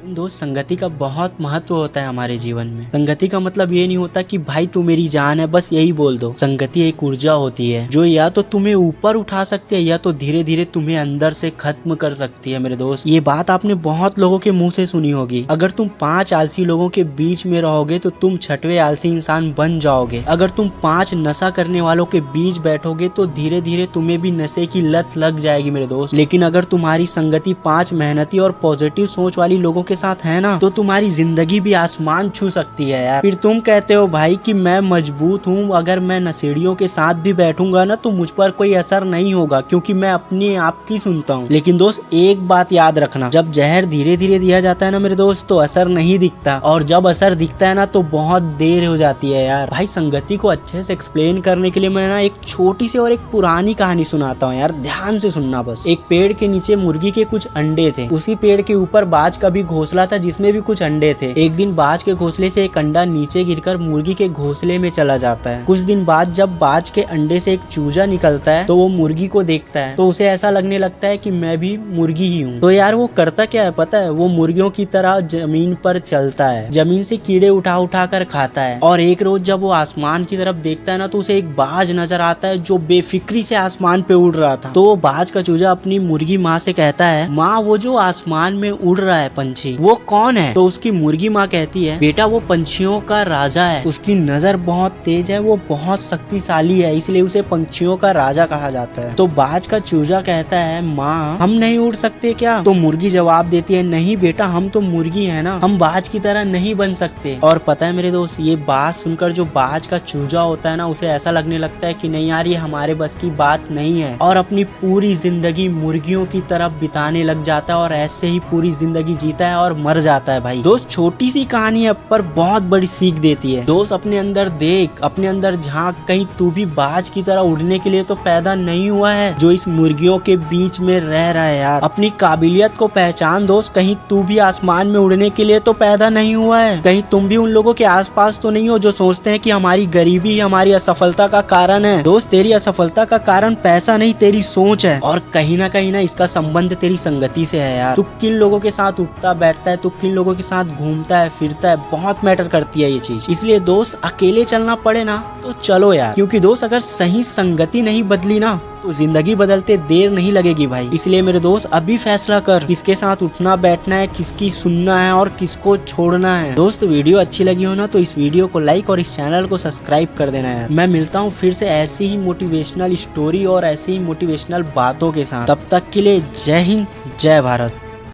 दोस्त, संगति का बहुत महत्व होता है हमारे जीवन में। संगति का मतलब ये नहीं होता कि भाई तू मेरी जान है, बस यही बोल दो। संगति एक ऊर्जा होती है जो या तो तुम्हें ऊपर उठा सकती है या तो धीरे धीरे तुम्हें अंदर से खत्म कर सकती है। मेरे दोस्त, ये बात आपने बहुत लोगों के मुंह से सुनी होगी। अगर तुम 5 आलसी लोगों के बीच में रहोगे तो तुम 6वें आलसी इंसान बन जाओगे। अगर तुम 5 नशा करने वालों के बीच बैठोगे तो धीरे धीरे तुम्हें भी नशे की लत लग जाएगी मेरे दोस्त। लेकिन अगर तुम्हारी संगति 5 मेहनती और पॉजिटिव सोच वाली लोगों के साथ है ना, तो तुम्हारी जिंदगी भी आसमान छू सकती है यार। फिर तुम कहते हो भाई कि मैं मजबूत हूँ, अगर मैं नशेड़ियों के साथ भी बैठूंगा ना तो मुझ पर कोई असर नहीं होगा क्योंकि मैं अपने आप की सुनता हूँ। लेकिन दोस्त, एक बात याद रखना, जब जहर धीरे धीरे दिया जाता है ना मेरे दोस्त, तो असर नहीं दिखता, और जब असर दिखता है ना तो बहुत देर हो जाती है यार। भाई, संगति को अच्छे से एक्सप्लेन करने के लिए मैं ना एक छोटी सी और एक पुरानी कहानी सुनाता हूँ यार, ध्यान से सुनना बस। एक पेड़ के नीचे मुर्गी के कुछ अंडे थे। उसी पेड़ के ऊपर बाज का भी घोंसला था जिसमें भी कुछ अंडे थे। एक दिन बाज के घोंसले से एक अंडा नीचे गिरकर मुर्गी के घोंसले में चला जाता है। कुछ दिन बाद जब बाज के अंडे से एक चूजा निकलता है तो वो मुर्गी को देखता है, तो उसे ऐसा लगने लगता है कि मैं भी मुर्गी ही हूँ। तो यार वो करता क्या है पता है? वो मुर्गियों की तरह जमीन पर चलता है, जमीन से कीड़े उठा उठा कर खाता है। और एक रोज जब वो आसमान की तरफ देखता है ना तो उसे एक बाज नजर आता है जो बेफिक्री से आसमान पे उड़ रहा था। तो वो बाज का चूजा अपनी मुर्गी माँ से कहता है, माँ वो जो आसमान में उड़ रहा है पंछी, वो कौन है? तो उसकी मुर्गी माँ कहती है, बेटा वो पंछियों का राजा है, उसकी नजर बहुत तेज है, वो बहुत शक्तिशाली है, इसलिए उसे पंछियों का राजा कहा जाता है। तो बाज का चूजा कहता है, माँ हम नहीं उड़ सकते क्या? तो मुर्गी जवाब देती है, नहीं बेटा, हम तो मुर्गी है ना, हम बाज की तरह नहीं बन सकते। और पता है मेरे दोस्त, ये बात सुनकर जो बाज का चूजा होता है ना, उसे ऐसा लगने लगता है कि नहीं यार, ये हमारे बस की बात नहीं है, और अपनी पूरी जिंदगी मुर्गियों की तरफ बिताने लग जाता है और ऐसे ही पूरी जिंदगी जीता है और मर जाता है। भाई दोस्त, छोटी सी कहानी है पर बहुत बड़ी सीख देती है। दोस्त, अपने अंदर देख, अपने अंदर झांक, कहीं तू भी बाज की तरह उड़ने के लिए तो पैदा नहीं हुआ है जो इस मुर्गियों के बीच में रह रहा है यार। अपनी काबिलियत को पहचान दोस्त, कहीं तू भी आसमान में उड़ने के लिए तो पैदा नहीं हुआ है। कहीं तुम भी उन लोगों के आसपास तो नहीं हो जो सोचते हैं कि हमारी गरीबी ही हमारी असफलता का कारण है। दोस्त, तेरी असफलता का कारण पैसा नहीं, तेरी सोच है, और कहीं ना इसका संबंध तेरी संगति से है यार। तू किन लोगों के साथ उठता बैठता है, तू किन लोगों के साथ घूमता है फिरता है, बहुत मैटर करती है ये चीज। इसलिए दोस्त, अकेले चलना पड़े ना तो चलो यार, क्योंकि दोस्त अगर सही संगति नहीं बदली ना तो जिंदगी बदलते देर नहीं लगेगी भाई। इसलिए मेरे दोस्त, अभी फैसला कर किसके साथ उठना बैठना है, किसकी सुनना है और किसको छोड़ना है। दोस्त, वीडियो अच्छी लगी हो ना तो इस वीडियो को लाइक और इस चैनल को सब्सक्राइब कर देना यार। मैं मिलता हूँ फिर से ऐसी ही मोटिवेशनल स्टोरी और ऐसी ही मोटिवेशनल बातों के साथ। तब तक के लिए जय हिंद, जय भारत।